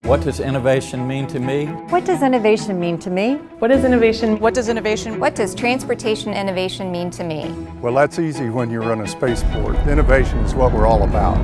What does innovation mean to me? What does innovation mean to me? What is innovation? What does innovation? What does transportation innovation mean to me? Well, that's easy when you run a spaceport. Innovation is what we're all about.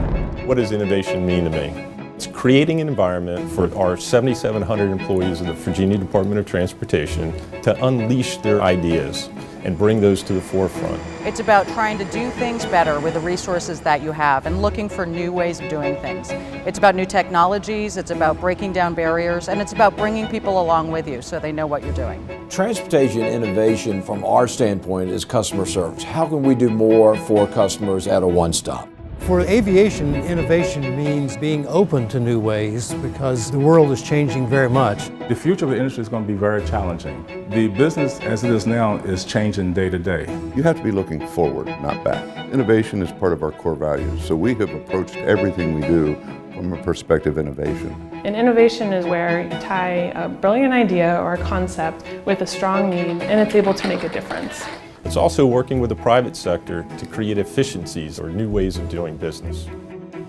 What does innovation mean to me? It's creating an environment for our 7,700 employees of the Virginia Department of Transportation to unleash their ideas and bring those to the forefront. It's about trying to do things better with the resources that you have and looking for new ways of doing things. It's about new technologies, it's about breaking down barriers, and it's about bringing people along with you so they know what you're doing. Transportation innovation from our standpoint is customer service. How can we do more for customers at a one-stop? For aviation, innovation means being open to new ways because the world is changing very much. The future of the industry is going to be very challenging. The business as it is now is changing day to day. You have to be looking forward, not back. Innovation is part of our core values, so we have approached everything we do from a perspective of innovation. And innovation is where you tie a brilliant idea or a concept with a strong need, and it's able to make a difference. It's also working with the private sector to create efficiencies or new ways of doing business.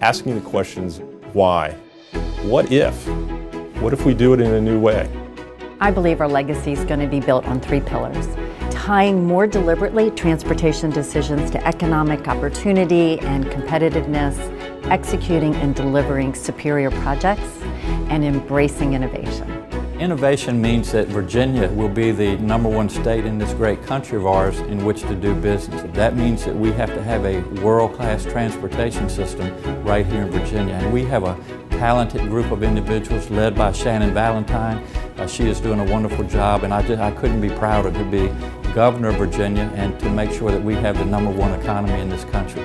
Asking the questions, why? What if? What if we do it in a new way? I believe our legacy is going to be built on 3 pillars. Tying more deliberately transportation decisions to economic opportunity and competitiveness, executing and delivering superior projects, and embracing innovation. Innovation means that Virginia will be the #1 state in this great country of ours in which to do business. That means that we have to have a world-class transportation system right here in Virginia. And we have a talented group of individuals led by Shannon Valentine. She is doing a wonderful job, and I couldn't be prouder to be governor of Virginia and to make sure that we have the #1 economy in this country.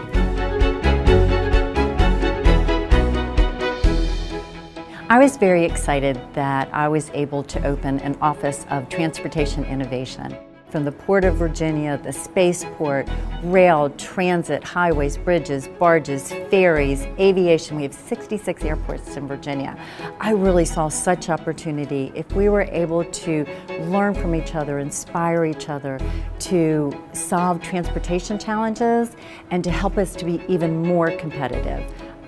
I was very excited that I was able to open an Office of Transportation Innovation. From the Port of Virginia, the spaceport, rail, transit, highways, bridges, barges, ferries, aviation. We have 66 airports in Virginia. I really saw such opportunity if we were able to learn from each other, inspire each other to solve transportation challenges and to help us to be even more competitive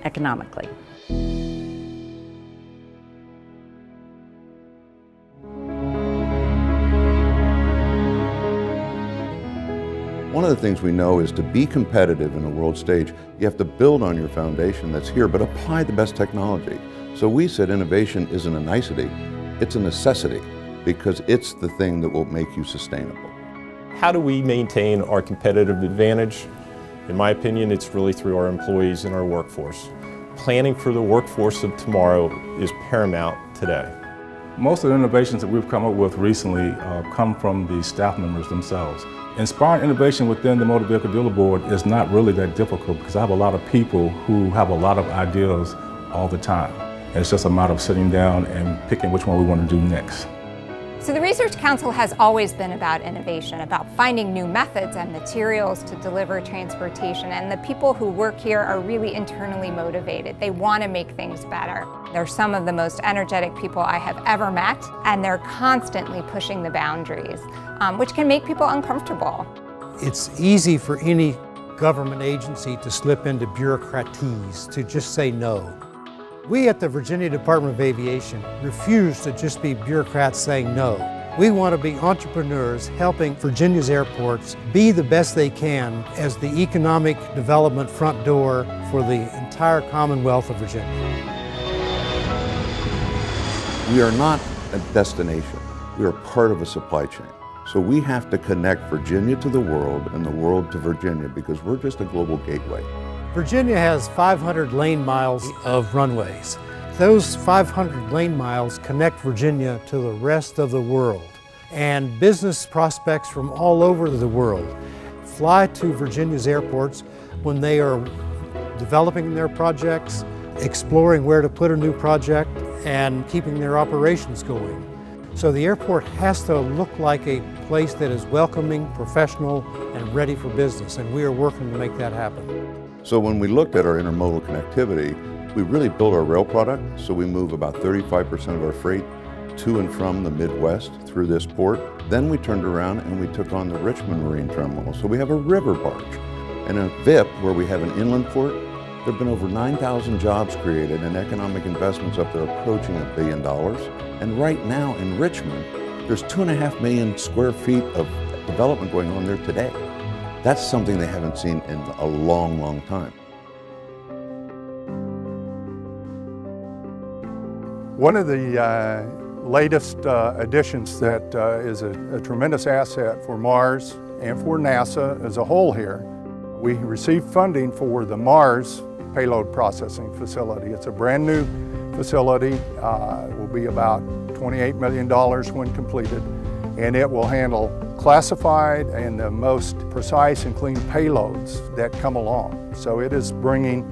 economically. One of the things we know is to be competitive in the world stage, you have to build on your foundation that's here, but apply the best technology. So we said innovation isn't a nicety, it's a necessity, because it's the thing that will make you sustainable. How do we maintain our competitive advantage? In my opinion, it's really through our employees and our workforce. Planning for the workforce of tomorrow is paramount today. Most of the innovations that we've come up with recently come from the staff members themselves. Inspiring innovation within the Motor Vehicle Dealer Board is not really that difficult because I have a lot of people who have a lot of ideas all the time. And it's just a matter of sitting down and picking which one we want to do next. So the Research Council has always been about innovation, about finding new methods and materials to deliver transportation, and the people who work here are really internally motivated. They want to make things better. They're some of the most energetic people I have ever met, and they're constantly pushing the boundaries, which can make people uncomfortable. It's easy for any government agency to slip into bureaucraties, to just say no. We at the Virginia Department of Aviation refuse to just be bureaucrats saying no. We want to be entrepreneurs helping Virginia's airports be the best they can as the economic development front door for the entire Commonwealth of Virginia. We are not a destination, we are part of a supply chain. So we have to connect Virginia to the world and the world to Virginia because we're just a global gateway. Virginia has 500 lane miles of runways. Those 500 lane miles connect Virginia to the rest of the world. And business prospects from all over the world fly to Virginia's airports when they are developing their projects, exploring where to put a new project, and keeping their operations going. So the airport has to look like a place that is welcoming, professional, and ready for business, and we are working to make that happen. So when we looked at our intermodal connectivity, we really built our rail product, so we move about 35% of our freight to and from the Midwest through this port. Then we turned around and we took on the Richmond Marine Terminal. So we have a river barge and a VIP where we have an inland port There have been over 9,000 jobs created and economic investments up there approaching $1 billion. And right now in Richmond, there's 2.5 million square feet of development going on there today. That's something they haven't seen in a long, long time. One of the latest additions that is a tremendous asset for Mars and for NASA as a whole here, we received funding for the Mars payload processing facility. It's a brand new facility. It will be about $28 million when completed, and it will handle classified and the most precise and clean payloads that come along. So it is bringing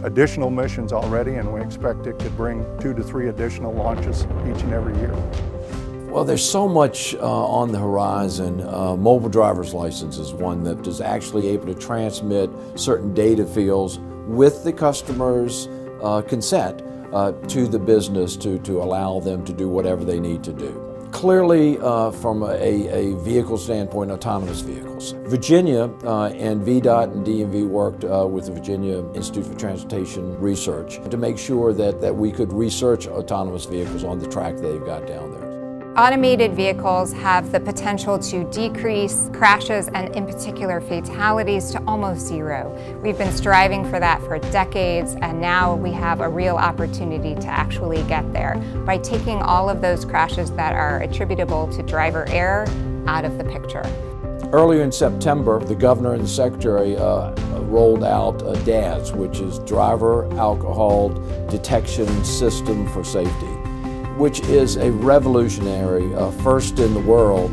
additional missions already, and we expect it could bring 2 to 3 additional launches each and every year. Well, there's so much on the horizon. Mobile driver's license is one that is actually able to transmit certain data fields with the customer's consent to the business to allow them to do whatever they need to do. Clearly, from a vehicle standpoint, autonomous vehicles. Virginia and VDOT and DMV worked with the Virginia Institute for Transportation Research to make sure that we could research autonomous vehicles on the track they've got down there. Automated vehicles have the potential to decrease crashes and in particular fatalities to almost zero. We've been striving for that for decades, and now we have a real opportunity to actually get there by taking all of those crashes that are attributable to driver error out of the picture. Earlier in September, the governor and the secretary rolled out DAS, which is Driver Alcohol Detection System for Safety, which is a revolutionary, first in the world,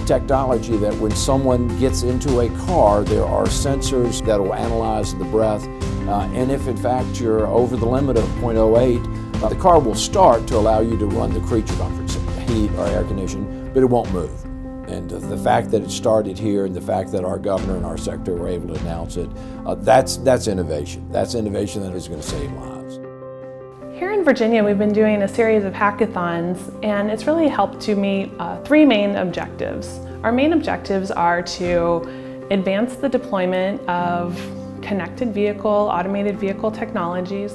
technology that when someone gets into a car, there are sensors that will analyze the breath, and if in fact you're over the limit of 0.08, the car will start to allow you to run the creature comforts, heat or air conditioning, but it won't move. And the fact that it started here and the fact that our governor and our secretary were able to announce it, that's innovation. That's innovation that is going to save lives. Here in Virginia, we've been doing a series of hackathons, and it's really helped to meet 3 main objectives. Our main objectives are to advance the deployment of connected vehicle, automated vehicle technologies,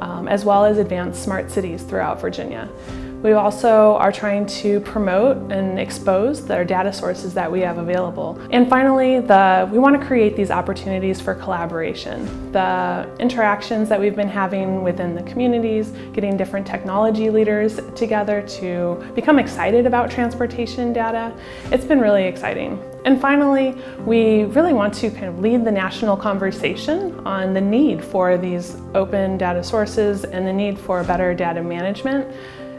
as well as advance smart cities throughout Virginia. We also are trying to promote and expose the data sources that we have available. And finally, we want to create these opportunities for collaboration. The interactions that we've been having within the communities, getting different technology leaders together to become excited about transportation data, it's been really exciting. And finally, we really want to kind of lead the national conversation on the need for these open data sources and the need for better data management,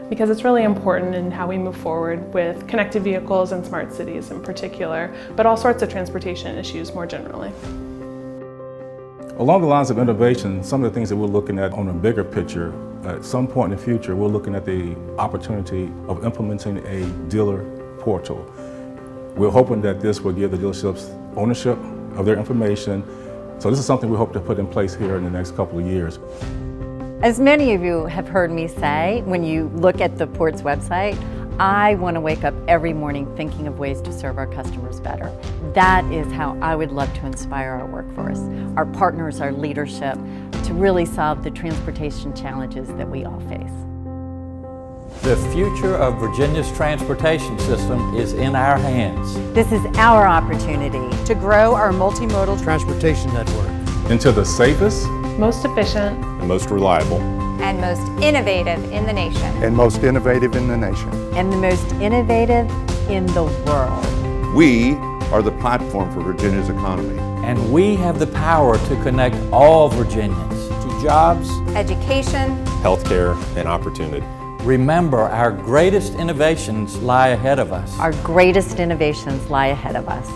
because it's really important in how we move forward with connected vehicles and smart cities in particular, but all sorts of transportation issues more generally. Along the lines of innovation, some of the things that we're looking at on a bigger picture, at some point in the future, we're looking at the opportunity of implementing a dealer portal. We're hoping that this will give the dealerships ownership of their information. So this is something we hope to put in place here in the next couple of years. As many of you have heard me say, when you look at the Port's website, I want to wake up every morning thinking of ways to serve our customers better. That is how I would love to inspire our workforce, our partners, our leadership, to really solve the transportation challenges that we all face. The future of Virginia's transportation system is in our hands. This is our opportunity to grow our multimodal transportation network into the safest, most efficient, and most reliable, and most innovative in the nation. And most innovative in the nation. and the most innovative in the world. We are the platform for Virginia's economy. And we have the power to connect all Virginians To jobs, Education, healthcare, and opportunity. Remember, our greatest innovations lie ahead of us. Our greatest innovations lie ahead of us.